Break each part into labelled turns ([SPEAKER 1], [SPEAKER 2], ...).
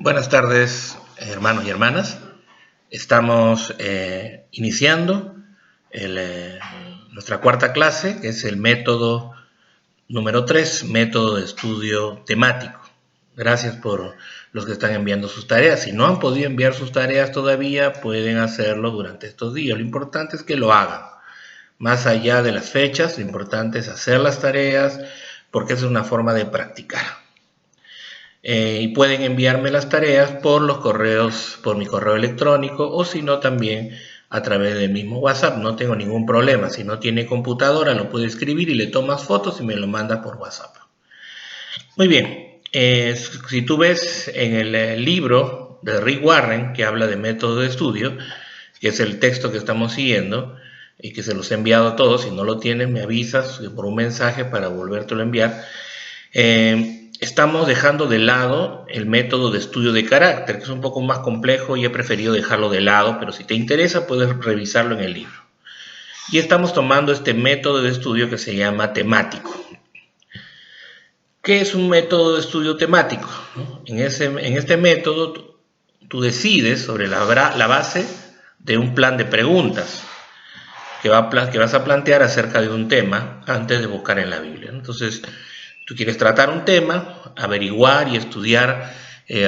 [SPEAKER 1] Buenas tardes, hermanos y hermanas. Estamos iniciando nuestra cuarta clase, que es el método número 3, método de estudio temático. Gracias por los que están enviando sus tareas. Si no han podido enviar sus tareas todavía, pueden hacerlo durante estos días. Lo importante es que lo hagan. Más allá de las fechas, lo importante es hacer las tareas, porque es una forma de practicar. Y pueden enviarme las tareas por los correos, por mi correo electrónico, o si no también a través del mismo WhatsApp. No tengo ningún problema. Si no tiene computadora, lo puede escribir y le tomas fotos y me lo manda por WhatsApp. Muy bien. Si tú ves en el libro de Rick Warren, que habla de método de estudio, que es el texto que estamos siguiendo y que se los he enviado a todos, si no lo tienes me avisas por un mensaje para volvértelo a enviar. Estamos dejando de lado el método de estudio de carácter, que es un poco más complejo y he preferido dejarlo de lado, pero si te interesa puedes revisarlo en el libro. Y estamos tomando este método de estudio que se llama temático. ¿Qué es un método de estudio temático? En este método tú decides sobre la base de un plan de preguntas que vas a plantear acerca de un tema antes de buscar en la Biblia. Entonces, tú quieres tratar un tema, averiguar y estudiar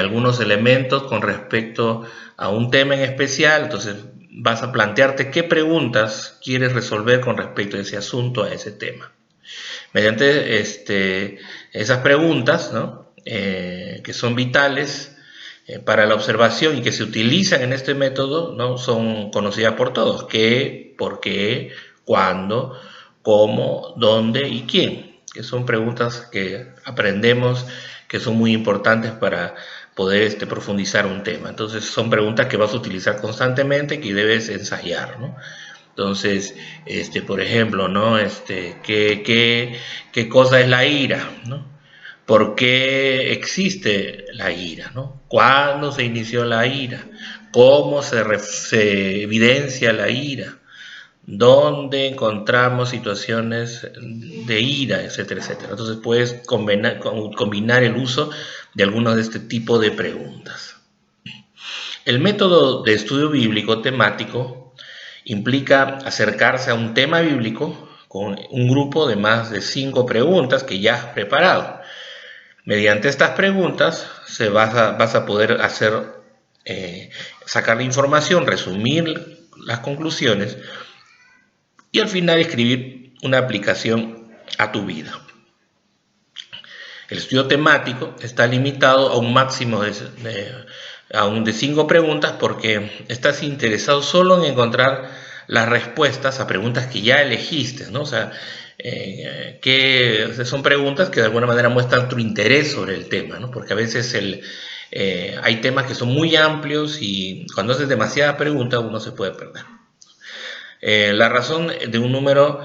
[SPEAKER 1] algunos elementos con respecto a un tema en especial. Entonces vas a plantearte qué preguntas quieres resolver con respecto a ese asunto, a ese tema. Mediante esas preguntas, ¿no? Que son vitales para la observación y que se utilizan en este método, ¿no? Son conocidas por todos. ¿Qué? ¿Por qué? ¿Cuándo? ¿Cómo? ¿Dónde? ¿Y quién? Que son preguntas que aprendemos que son muy importantes para poder profundizar un tema. Entonces son preguntas que vas a utilizar constantemente, que debes ensayar, ¿no? Entonces, por ejemplo, ¿no? ¿Qué cosa es la ira? ¿No? ¿Por qué existe la ira? ¿No? ¿Cuándo se inició la ira? ¿Cómo se evidencia la ira? ¿Dónde encontramos situaciones de ira, etcétera, etcétera? Entonces puedes combinar el uso de algunos de este tipo de preguntas. El método de estudio bíblico temático implica acercarse a un tema bíblico con un grupo de más de 5 preguntas que ya has preparado. Mediante estas preguntas vas a poder sacar la información, resumir las conclusiones y al final escribir una aplicación a tu vida. El estudio temático está limitado a un máximo de 5 preguntas porque estás interesado solo en encontrar las respuestas a preguntas que ya elegiste, ¿no? O sea, que son preguntas que de alguna manera muestran tu interés sobre el tema, ¿no? Porque a veces hay temas que son muy amplios y cuando haces demasiadas preguntas uno se puede perder. La razón de un número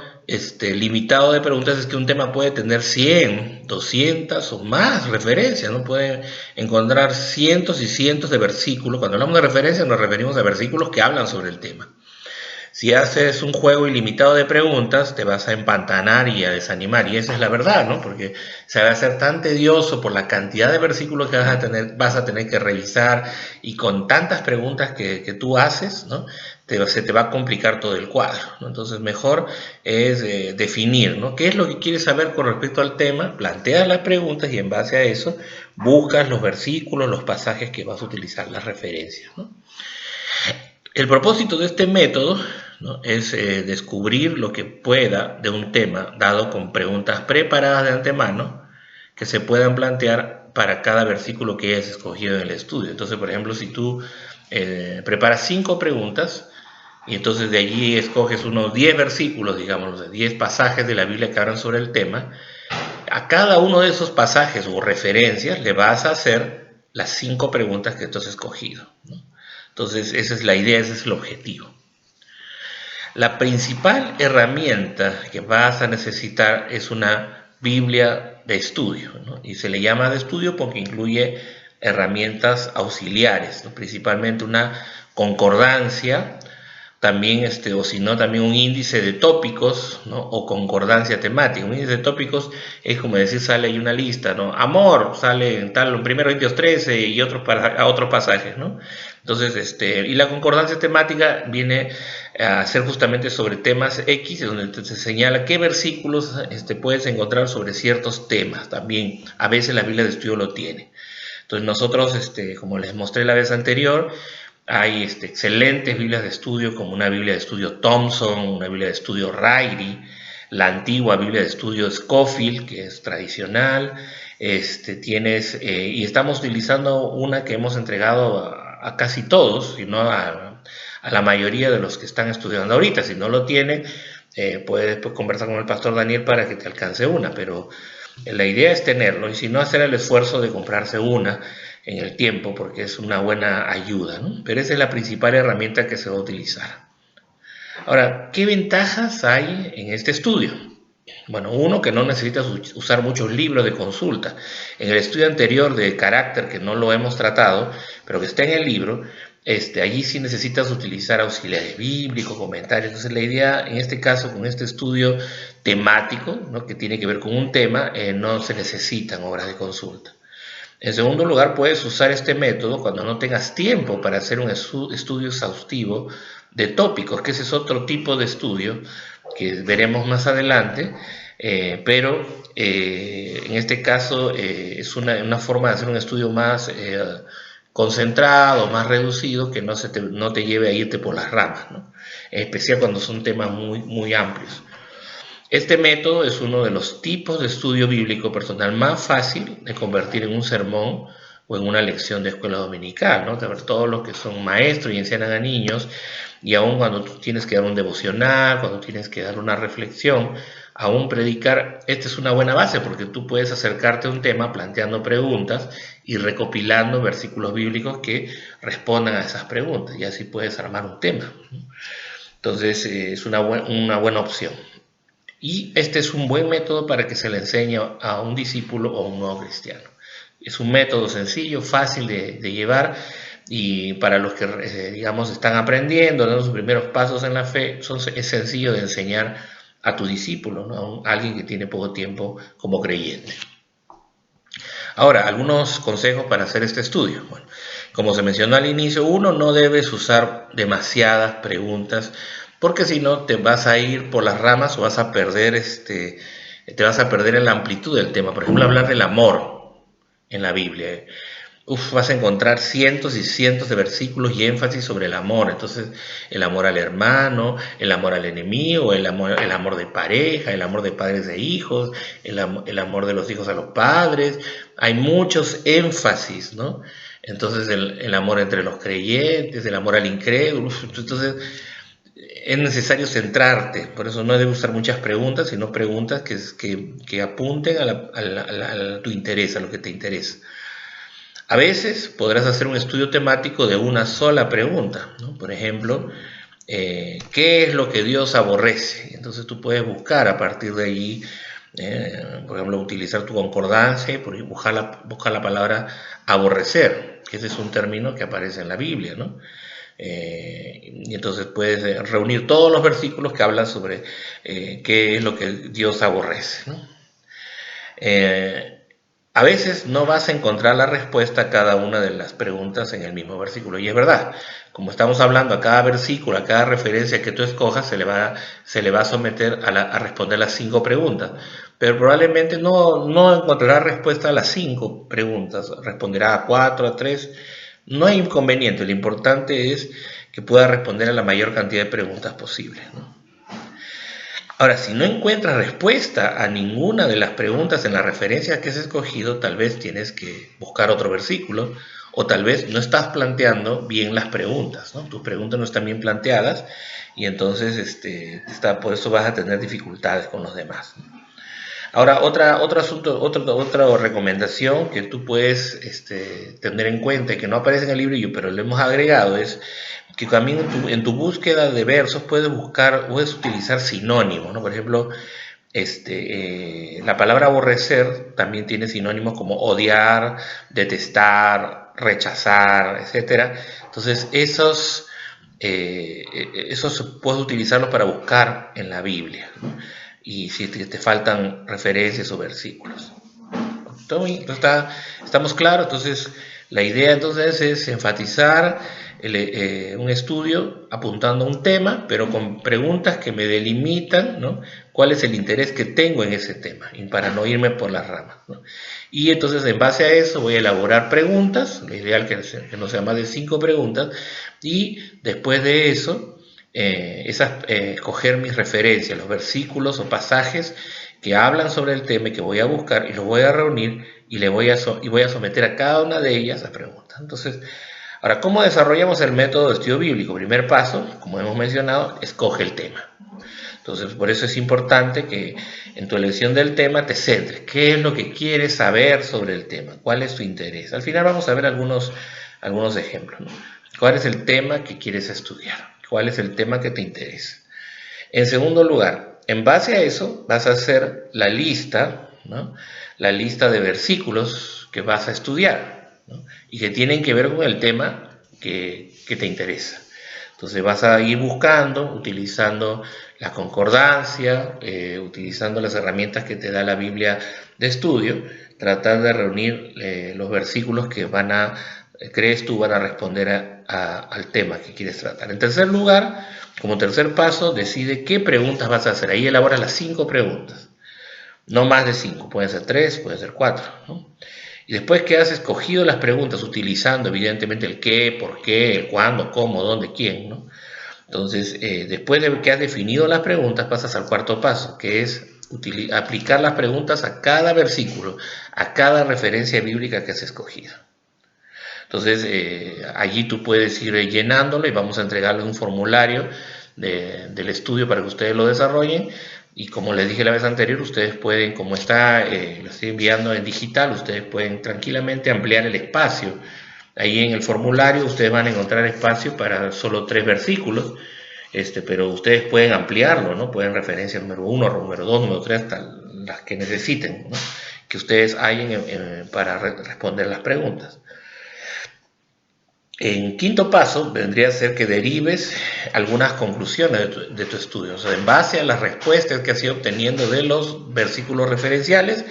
[SPEAKER 1] limitado de preguntas es que un tema puede tener 100, 200 o más referencias, ¿no? Pueden encontrar cientos y cientos de versículos. Cuando hablamos de referencias nos referimos a versículos que hablan sobre el tema. Si haces un juego ilimitado de preguntas, te vas a empantanar y a desanimar, y esa es la verdad, ¿no? Porque se va a hacer tan tedioso por la cantidad de versículos que vas a tener que revisar, y con tantas preguntas que tú haces, ¿no? Se te va a complicar todo el cuadro, ¿no? Entonces mejor es definir, ¿no? ¿Qué es lo que quieres saber con respecto al tema? Planteas las preguntas y en base a eso buscas los versículos, los pasajes que vas a utilizar, las referencias, ¿no? El propósito de este método, ¿no? Es descubrir lo que pueda de un tema, dado con preguntas preparadas de antemano que se puedan plantear para cada versículo que hayas escogido en el estudio. Entonces, por ejemplo, si tú preparas 5 preguntas y entonces de allí escoges unos 10 versículos, digamos, 10 pasajes de la Biblia que hablan sobre el tema, a cada uno de esos pasajes o referencias le vas a hacer las 5 preguntas que tú has escogido, ¿no? Entonces, esa es la idea, ese es el objetivo. La principal herramienta que vas a necesitar es una Biblia de estudio, ¿no? Y se le llama de estudio porque incluye herramientas auxiliares, ¿no? Principalmente una concordancia, también, o si no, también un índice de tópicos, ¿no? O concordancia temática. Un índice de tópicos es como decir, sale ahí una lista, ¿no? Amor, sale en tal, en 1 Corintios 13 y otros pasajes, ¿no? Entonces, y la concordancia temática viene a ser justamente sobre temas X, donde se señala qué versículos puedes encontrar sobre ciertos temas. También, a veces la Biblia de estudio lo tiene. Entonces nosotros, como les mostré la vez anterior, hay excelentes Biblias de estudio, como una Biblia de estudio Thompson, una Biblia de estudio Ryrie, la antigua Biblia de estudio Scofield, que es tradicional. Y estamos utilizando una que hemos entregado a casi todos, y no a la mayoría de los que están estudiando ahorita. Si no lo tienen, puedes conversar con el pastor Daniel para que te alcance una, pero la idea es tenerlo, y si no, hacer el esfuerzo de comprarse una en el tiempo, porque es una buena ayuda, ¿no? Pero esa es la principal herramienta que se va a utilizar. Ahora, ¿qué ventajas hay en este estudio? Bueno, uno, que no necesitas usar muchos libros de consulta. En el estudio anterior de carácter, que no lo hemos tratado, pero que está en el libro, allí sí necesitas utilizar auxiliares bíblicos, comentarios. Entonces la idea, en este caso, con este estudio temático, ¿no?, que tiene que ver con un tema, no se necesitan obras de consulta. En segundo lugar, puedes usar este método cuando no tengas tiempo para hacer un estudio exhaustivo de tópicos, que ese es otro tipo de estudio que veremos más adelante, pero en este caso es una forma de hacer un estudio más concentrado, más reducido, que no te lleve a irte por las ramas, ¿no? En especial cuando son temas muy, muy amplios. Este método es uno de los tipos de estudio bíblico personal más fácil de convertir en un sermón o en una lección de escuela dominical, ¿no? Todos los que son maestros y enseñan a niños, y aún cuando tú tienes que dar un devocional, cuando tienes que dar una reflexión, aún predicar, esta es una buena base, porque tú puedes acercarte a un tema planteando preguntas y recopilando versículos bíblicos que respondan a esas preguntas, y así puedes armar un tema. Entonces es una buena opción. Y este es un buen método para que se le enseñe a un discípulo o a un nuevo cristiano. Es un método sencillo, fácil de llevar, y para los que, digamos, están aprendiendo, dando sus primeros pasos en la fe, es sencillo de enseñar a tu discípulo, ¿no?, a alguien que tiene poco tiempo como creyente. Ahora, algunos consejos para hacer este estudio. Bueno, como se mencionó al inicio, uno, no debes usar demasiadas preguntas, porque si no te vas a ir por las ramas o vas a perder te vas a perder en la amplitud del tema. Por ejemplo, hablar del amor en la Biblia. Vas a encontrar cientos y cientos de versículos y énfasis sobre el amor. Entonces, el amor al hermano, el amor al enemigo, el amor de pareja, el amor de padres e hijos, el amor de los hijos a los padres. Hay muchos énfasis, ¿no? Entonces, el amor entre los creyentes, el amor al incrédulo. Entonces, es necesario centrarte. Por eso no debes usar muchas preguntas, sino preguntas que apunten a tu interés, a lo que te interesa. A veces podrás hacer un estudio temático de una sola pregunta, ¿no? Por ejemplo, ¿qué es lo que Dios aborrece? Entonces tú puedes buscar a partir de allí, por ejemplo, utilizar tu concordancia y buscar la palabra aborrecer, que ese es un término que aparece en la Biblia, ¿no? Y entonces puedes reunir todos los versículos que hablan sobre qué es lo que Dios aborrece, ¿no? A veces no vas a encontrar la respuesta a cada una de las preguntas en el mismo versículo. Y es verdad, como estamos hablando, a cada versículo, a cada referencia que tú escojas, se le va a someter a responder las 5 preguntas. Pero probablemente no encontrará respuesta a las 5 preguntas. Responderá a 4, a 3. No hay inconveniente. Lo importante es que pueda responder a la mayor cantidad de preguntas posible, ¿no? Ahora, si no encuentras respuesta a ninguna de las preguntas en la referencia que has escogido, tal vez tienes que buscar otro versículo, o tal vez no estás planteando bien las preguntas, ¿no? Tus preguntas no están bien planteadas, y entonces por eso vas a tener dificultades con los demás. Ahora, otra recomendación que tú puedes tener en cuenta y que no aparece en el libro, pero lo hemos agregado, es que también en tu búsqueda de versos puedes utilizar sinónimos, ¿no? Por ejemplo, la palabra aborrecer también tiene sinónimos como odiar, detestar, rechazar, etc. Entonces, eso puedes utilizarlo para buscar en la Biblia, ¿no? Y si te faltan referencias o versículos. Estamos claros. Entonces la idea entonces es enfatizar un estudio apuntando a un tema, pero con preguntas que me delimitan, ¿no?, cuál es el interés que tengo en ese tema, y para no irme por las ramas, ¿no? Y entonces en base a eso voy a elaborar preguntas, lo ideal que no sea más de 5 preguntas, y después de eso escoger mis referencias, los versículos o pasajes que hablan sobre el tema y que voy a buscar, y los voy a reunir y voy a someter a cada una de ellas a preguntas. Entonces, ahora, ¿cómo desarrollamos el método de estudio bíblico? Primer paso, como hemos mencionado, escoge el tema. Entonces, por eso es importante que en tu elección del tema te centres. ¿Qué es lo que quieres saber sobre el tema? ¿Cuál es tu interés? Al final vamos a ver algunos ejemplos, ¿no? ¿Cuál es el tema que quieres estudiar? ¿Cuál es el tema que te interesa? En segundo lugar, en base a eso vas a hacer la lista, ¿no?, la lista de versículos que vas a estudiar, ¿no?, y que tienen que ver con el tema que te interesa. Entonces vas a ir buscando, utilizando la concordancia, utilizando las herramientas que te da la Biblia de estudio, tratar de reunir los versículos que crees tú van a responder al tema que quieres tratar. En tercer lugar, como tercer paso, decide qué preguntas vas a hacer. Ahí elabora las 5 preguntas. No más de 5, pueden ser 3, pueden ser 4, ¿no? Y después que has escogido las preguntas, utilizando evidentemente el qué, por qué, el cuándo, cómo, dónde, quién, ¿no? Entonces, después de que has definido las preguntas, pasas al cuarto paso, que es aplicar las preguntas a cada versículo, a cada referencia bíblica que has escogido. Entonces, allí tú puedes ir llenándolo, y vamos a entregarles un formulario del estudio para que ustedes lo desarrollen. Y como les dije la vez anterior, ustedes pueden, como lo estoy enviando en digital, ustedes pueden tranquilamente ampliar el espacio. Ahí en el formulario ustedes van a encontrar espacio para solo 3 versículos, pero ustedes pueden ampliarlo, ¿no? Pueden referencia número 1, número 2, número 3, hasta las que necesiten, ¿no?, que ustedes hallen para responder las preguntas. En quinto paso vendría a ser que derives algunas conclusiones de tu estudio. O sea, en base a las respuestas que has ido obteniendo de los versículos referenciales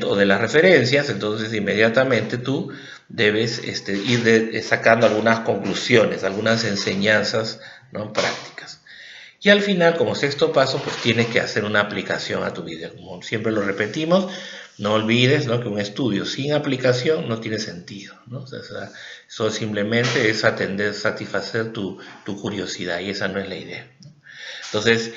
[SPEAKER 1] o de las referencias, entonces inmediatamente tú debes ir sacando algunas conclusiones, algunas enseñanzas, ¿no?, prácticas. Y al final, como sexto paso, pues tienes que hacer una aplicación a tu vida. Como siempre lo repetimos, no olvides, ¿no?, que un estudio sin aplicación no tiene sentido, ¿no? O sea, eso simplemente es satisfacer tu curiosidad, y esa no es la idea, ¿no? Entonces,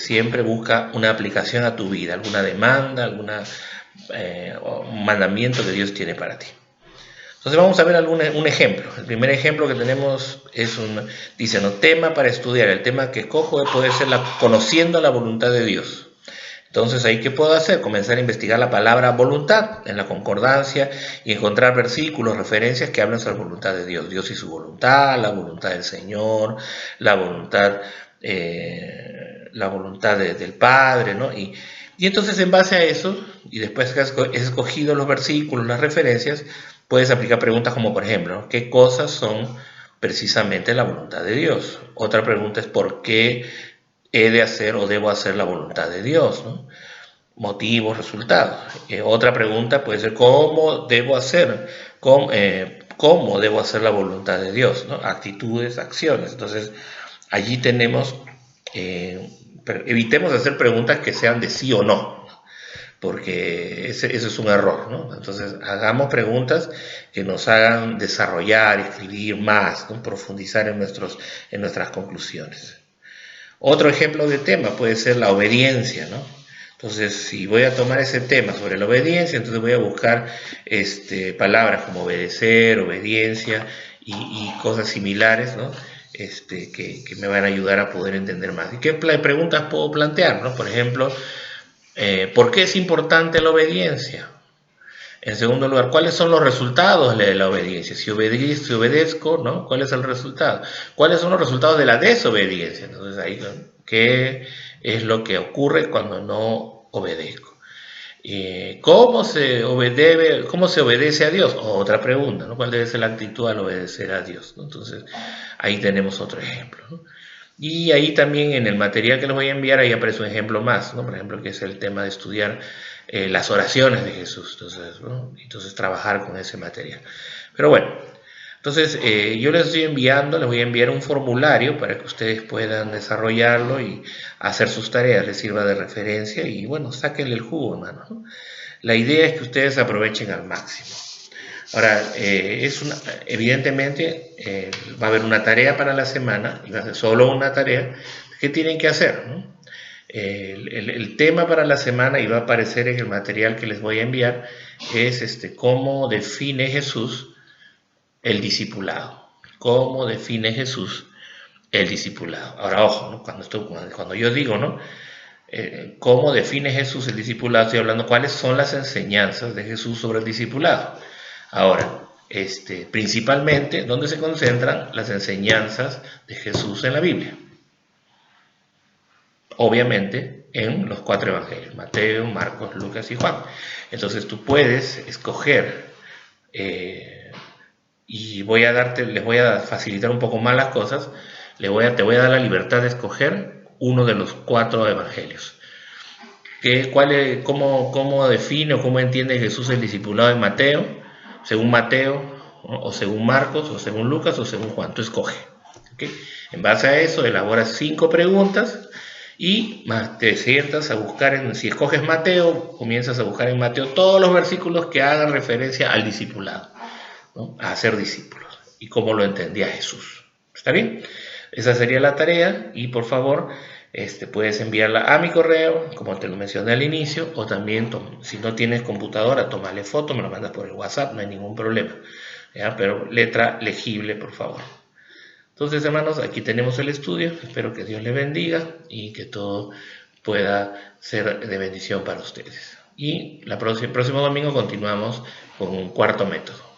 [SPEAKER 1] siempre busca una aplicación a tu vida, alguna demanda, un mandamiento que Dios tiene para ti. Entonces vamos a ver un ejemplo. El primer ejemplo que tenemos dice, no, tema para estudiar. El tema que escojo puede ser conociendo la voluntad de Dios. Entonces, ¿ahí qué puedo hacer? Comenzar a investigar la palabra voluntad en la concordancia y encontrar versículos, referencias que hablan sobre la voluntad de Dios. Dios y su voluntad, la voluntad del Señor, la voluntad del Padre, ¿no? Y entonces, en base a eso, y después que has escogido los versículos, las referencias, puedes aplicar preguntas como, por ejemplo, ¿no?, ¿qué cosas son precisamente la voluntad de Dios? Otra pregunta es, ¿por qué he de hacer o debo hacer la voluntad de Dios, ¿no? Motivos, resultados. Otra pregunta puede ser, ¿cómo debo hacer? ¿Cómo debo hacer la voluntad de Dios, ¿no? Actitudes, acciones. Entonces, allí tenemos, evitemos hacer preguntas que sean de sí o no, porque ese es un error, ¿no? Entonces, hagamos preguntas que nos hagan desarrollar, escribir más, ¿no?, profundizar en nuestras conclusiones. Otro ejemplo de tema puede ser la obediencia, ¿no? Entonces, si voy a tomar ese tema sobre la obediencia, entonces voy a buscar palabras como obedecer, obediencia y cosas similares, ¿no?, que me van a ayudar a poder entender más. ¿Y qué preguntas puedo plantear, ¿no? Por ejemplo, ¿por qué es importante la obediencia? En segundo lugar, ¿cuáles son los resultados de la obediencia? Si obedezco, ¿no?, ¿cuál es el resultado? ¿Cuáles son los resultados de la desobediencia? Entonces, ahí, ¿qué es lo que ocurre cuando no obedezco? ¿Cómo se obedece a Dios? Otra pregunta, ¿no? ¿Cuál debe ser la actitud al obedecer a Dios? ¿no? Entonces, ahí tenemos otro ejemplo, ¿no? Y ahí también en el material que les voy a enviar, ahí aparece un ejemplo más, ¿no? Por ejemplo, que es el tema de estudiar las oraciones de Jesús. Entonces, ¿no? Entonces, trabajar con ese material. Pero bueno, entonces yo les estoy enviando, les voy a enviar un formulario para que ustedes puedan desarrollarlo y hacer sus tareas, les sirva de referencia y bueno, sáquenle el jugo, hermano, ¿no? La idea es que ustedes aprovechen al máximo. Ahora, evidentemente va a haber una tarea para la semana, y va a ser solo una tarea. ¿Qué tienen que hacer? ¿No? El tema para la semana, y va a aparecer en el material que les voy a enviar, es cómo define Jesús el discipulado. ¿Cómo define Jesús el discipulado? Ahora, ojo, ¿no? Cuando yo digo, ¿no? ¿Cómo define Jesús el discipulado? Estoy hablando cuáles son las enseñanzas de Jesús sobre el discipulado. Ahora, principalmente, ¿dónde se concentran las enseñanzas de Jesús en la Biblia? Obviamente, en los 4 evangelios, Mateo, Marcos, Lucas y Juan. Entonces tú puedes escoger, y les voy a facilitar un poco más las cosas, te voy a dar la libertad de escoger uno de los 4 evangelios. ¿Cómo define o cómo entiende Jesús el discipulado de Mateo? Según Mateo, o según Marcos, o según Lucas, o según Juan. Tú escoge. ¿Okay? En base a eso, elaboras 5 preguntas y te sientas a buscar, si escoges Mateo, comienzas a buscar en Mateo todos los versículos que hagan referencia al discipulado, ¿no? A hacer discípulos y cómo lo entendía Jesús. ¿Está bien? Esa sería la tarea y por favor puedes enviarla a mi correo, como te lo mencioné al inicio, o también si no tienes computadora, tómale foto, me lo mandas por el WhatsApp, no hay ningún problema, ¿ya? Pero letra legible, por favor. Entonces, hermanos, aquí tenemos el estudio, espero que Dios les bendiga y que todo pueda ser de bendición para ustedes. Y el próximo domingo continuamos con un 4.º método.